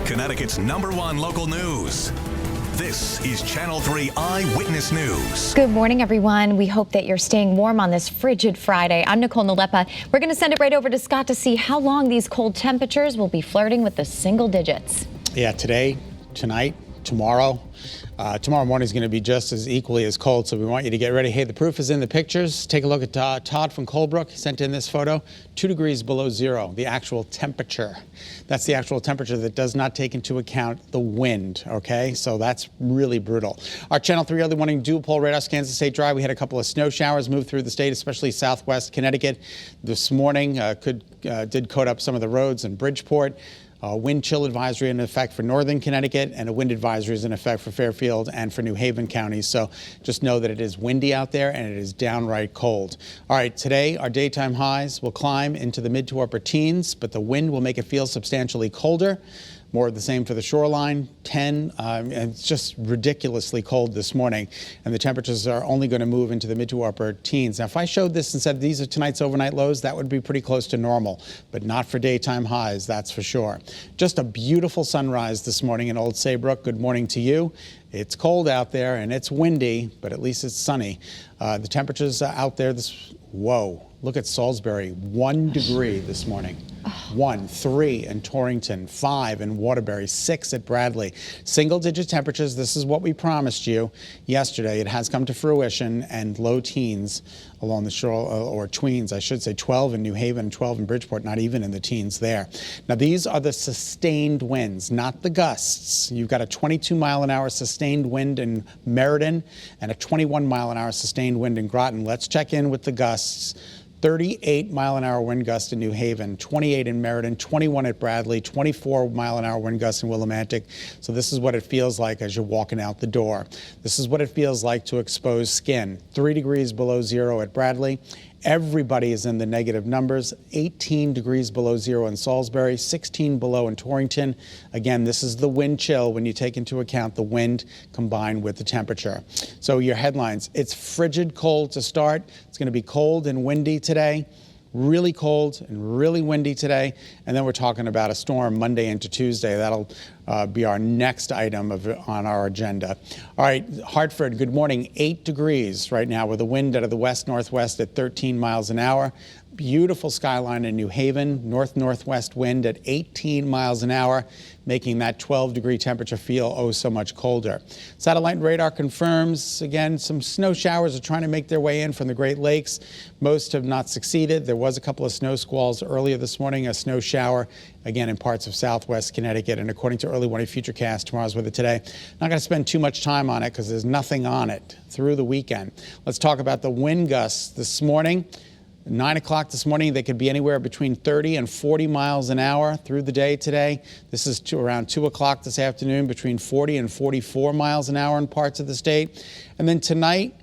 Connecticut's #1 local news. This is Channel 3 Eyewitness News. Good morning, everyone. We hope that you're staying warm on this frigid Friday. I'm Nicole Nalepa. We're going to send it right over to Scott to see how long these cold temperatures will be flirting with the single digits. Yeah, today, tonight, tomorrow. Tomorrow morning is going to be just as equally as cold, so we want you to get ready. Hey, the proof is in the pictures. Take a look at Todd from Colebrook. He sent in this photo. 2 degrees below zero, the actual temperature. That's the actual temperature that does not take into account the wind, okay? So that's really brutal. Our Channel 3 early morning dual pole radar scans the state dry. We had a couple of snow showers move through the state, especially southwest Connecticut. This morning did coat up some of the roads in Bridgeport. Wind chill advisory in effect for northern Connecticut, and a wind advisory is in effect for Fairfield and for New Haven counties. So just know that it is windy out there and it is downright cold. All right, today our daytime highs will climb into the mid to upper teens, but the wind will make it feel substantially colder. More of the same for the shoreline, 10, and it's just ridiculously cold this morning. And the temperatures are only going to move into the mid to upper teens. Now, if I showed this and said these are tonight's overnight lows, that would be pretty close to normal, but not for daytime highs, that's for sure. Just a beautiful sunrise this morning in Old Saybrook. Good morning to you. It's cold out there and it's windy, but at least it's sunny. The temperatures out there whoa, look at Salisbury, 1 degree this morning. 1, 3 in Torrington, 5 in Waterbury, 6 at Bradley. Single-digit temperatures. This is what we promised you yesterday. It has come to fruition, and low teens along the shore, or tweens, I should say, 12 in New Haven, 12 in Bridgeport, not even in the teens there. Now, these are the sustained winds, not the gusts. You've got a 22-mile-an-hour sustained wind in Meriden and a 21-mile-an-hour sustained wind in Groton. Let's check in with the gusts. 38-mile-an-hour wind gust in New Haven, 28 in Meriden, 21 at Bradley, 24-mile-an-hour wind gust in Willimantic. So this is what it feels like as you're walking out the door. This is what it feels like to expose skin. 3 degrees below zero at Bradley. Everybody is in the negative numbers. 18 degrees below zero in Salisbury, 16 below in Torrington. Again, this is the wind chill when you take into account the wind combined with the temperature. So your headlines, it's frigid cold to start. It's going to be cold and windy today. Really cold and really windy today. And then we're talking about a storm Monday into Tuesday. That'll be our next item on our agenda. All right, Hartford, good morning. 8 degrees right now with a wind out of the west-northwest at 13 miles an hour. Beautiful skyline in New Haven, north-northwest wind at 18 miles an hour, making that 12-degree temperature feel oh so much colder. Satellite radar confirms, again, some snow showers are trying to make their way in from the Great Lakes. Most have not succeeded. There was a couple of snow squalls earlier this morning, a snow shower, again, in parts of southwest Connecticut. And according to Early Warning Futurecast, tomorrow's weather today, not going to spend too much time on it because there's nothing on it through the weekend. Let's talk about the wind gusts this morning. 9 o'clock this morning, they could be anywhere between 30 and 40 miles an hour through the day today. This is around 2 o'clock this afternoon, between 40 and 44 miles an hour in parts of the state. And then tonight,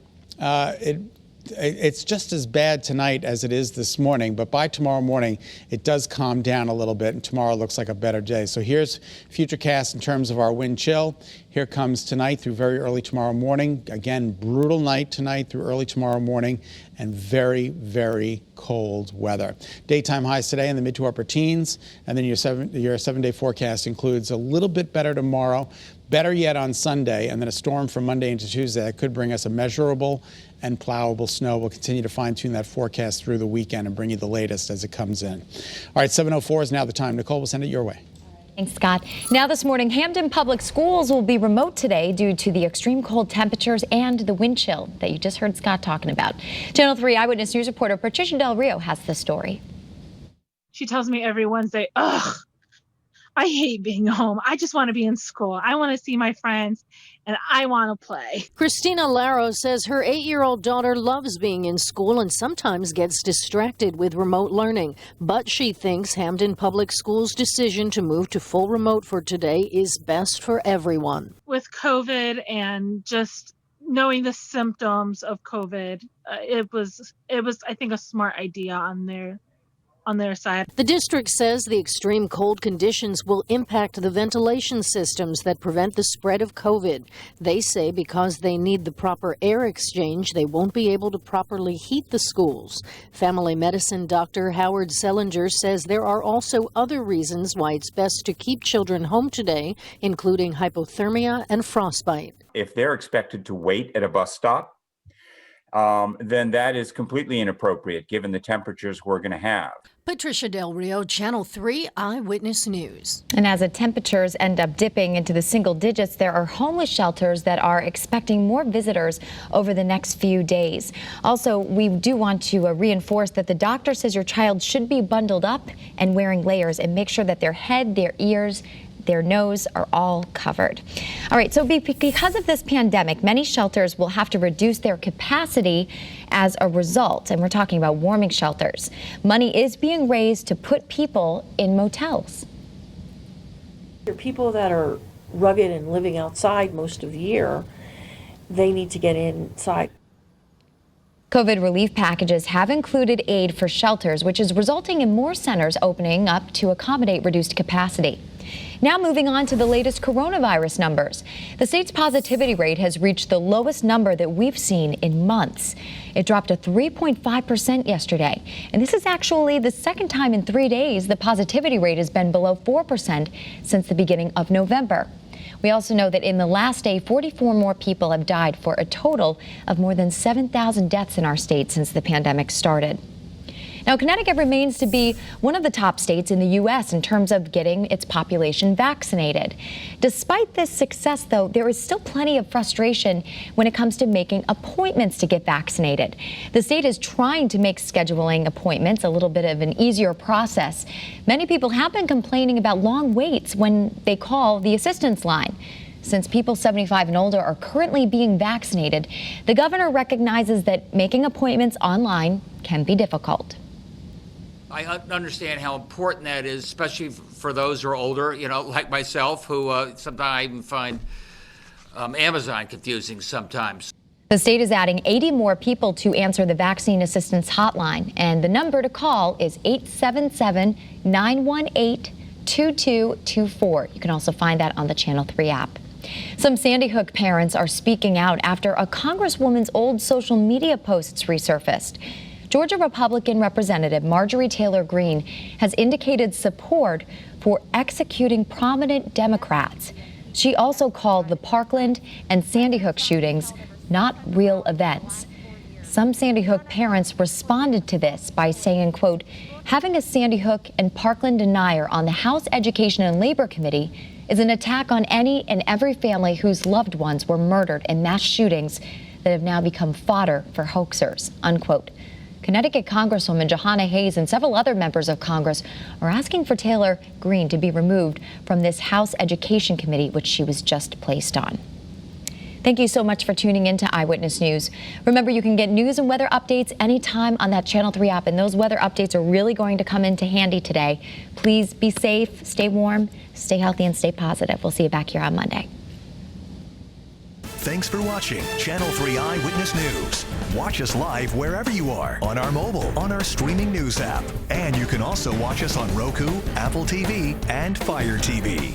it's just as bad tonight as it is this morning, but by tomorrow morning, it does calm down a little bit, and tomorrow looks like a better day. So here's Futurecast in terms of our wind chill. Here comes tonight through very early tomorrow morning. Again, brutal night tonight through early tomorrow morning, and very, very cold weather. Daytime highs today in the mid to upper teens, and then your seven-day forecast includes a little bit better tomorrow, better yet on Sunday, and then a storm from Monday into Tuesday that could bring us a measurable and plowable snow. We'll continue to fine-tune that forecast through the weekend and bring you the latest as it comes in. All right, 7:04 is now the time. Nicole, we'll send it your way. Thanks, Scott. Now this morning, Hampden Public Schools will be remote today due to the extreme cold temperatures and the wind chill that you just heard Scott talking about. Channel 3 Eyewitness News reporter Patricia Del Rio has the story. She tells me every Wednesday, ugh, I hate being home. I just want to be in school. I want to see my friends, and I want to play. Christina Laro says her 8-year-old daughter loves being in school and sometimes gets distracted with remote learning. But she thinks Hampden Public Schools' decision to move to full remote for today is best for everyone. With COVID and just knowing the symptoms of COVID, it was, I think, a smart idea on their on their side. The district says the extreme cold conditions will impact the ventilation systems that prevent the spread of COVID. They say because they need the proper air exchange, they won't be able to properly heat the schools. Family medicine doctor Howard Selinger says there are also other reasons why it's best to keep children home today, including hypothermia and frostbite. If they're expected to wait at a bus stop, then that is completely inappropriate given the temperatures we're going to have. Patricia Del Rio, Channel 3 Eyewitness News. And as the temperatures end up dipping into the single digits, there are homeless shelters that are expecting more visitors over the next few days. Also, we do want to reinforce that the doctor says your child should be bundled up and wearing layers, and make sure that their head, their ears, their nose are all covered. All right, so because of this pandemic, many shelters will have to reduce their capacity as a result, and we're talking about warming shelters. Money is being raised to put people in motels. There are people that are rugged and living outside most of the year. They need to get inside. COVID relief packages have included aid for shelters, which is resulting in more centers opening up to accommodate reduced capacity. Now moving on to the latest coronavirus numbers. The state's positivity rate has reached the lowest number that we've seen in months. It dropped to 3.5% yesterday. And this is actually the second time in 3 days the positivity rate has been below 4% since the beginning of November. We also know that in the last day, 44 more people have died, for a total of more than 7,000 deaths in our state since the pandemic started. Now, Connecticut remains to be one of the top states in the U.S. in terms of getting its population vaccinated. Despite this success, though, there is still plenty of frustration when it comes to making appointments to get vaccinated. The state is trying to make scheduling appointments a little bit of an easier process. Many people have been complaining about long waits when they call the assistance line. Since people 75 and older are currently being vaccinated, the governor recognizes that making appointments online can be difficult. I understand how important that is, especially for those who are older, like myself, who sometimes I even find Amazon confusing sometimes. The state is adding 80 more people to answer the vaccine assistance hotline, and the number to call is 877-918-2224. You can also find that on the Channel 3 app. Some Sandy Hook parents are speaking out after a congresswoman's old social media posts resurfaced. Georgia Republican Representative Marjorie Taylor Greene has indicated support for executing prominent Democrats. She also called the Parkland and Sandy Hook shootings not real events. Some Sandy Hook parents responded to this by saying, quote, having a Sandy Hook and Parkland denier on the House Education and Labor Committee is an attack on any and every family whose loved ones were murdered in mass shootings that have now become fodder for hoaxers, unquote. Connecticut Congresswoman Jahana Hayes and several other members of Congress are asking for Taylor Greene to be removed from this House Education Committee, which she was just placed on. Thank you so much for tuning in to Eyewitness News. Remember, you can get news and weather updates anytime on that Channel 3 app, and those weather updates are really going to come into handy today. Please be safe, stay warm, stay healthy, and stay positive. We'll see you back here on Monday. Thanks for watching Channel 3 Eyewitness News. Watch us live wherever you are, on our mobile, on our streaming news app. And you can also watch us on Roku, Apple TV, and Fire TV.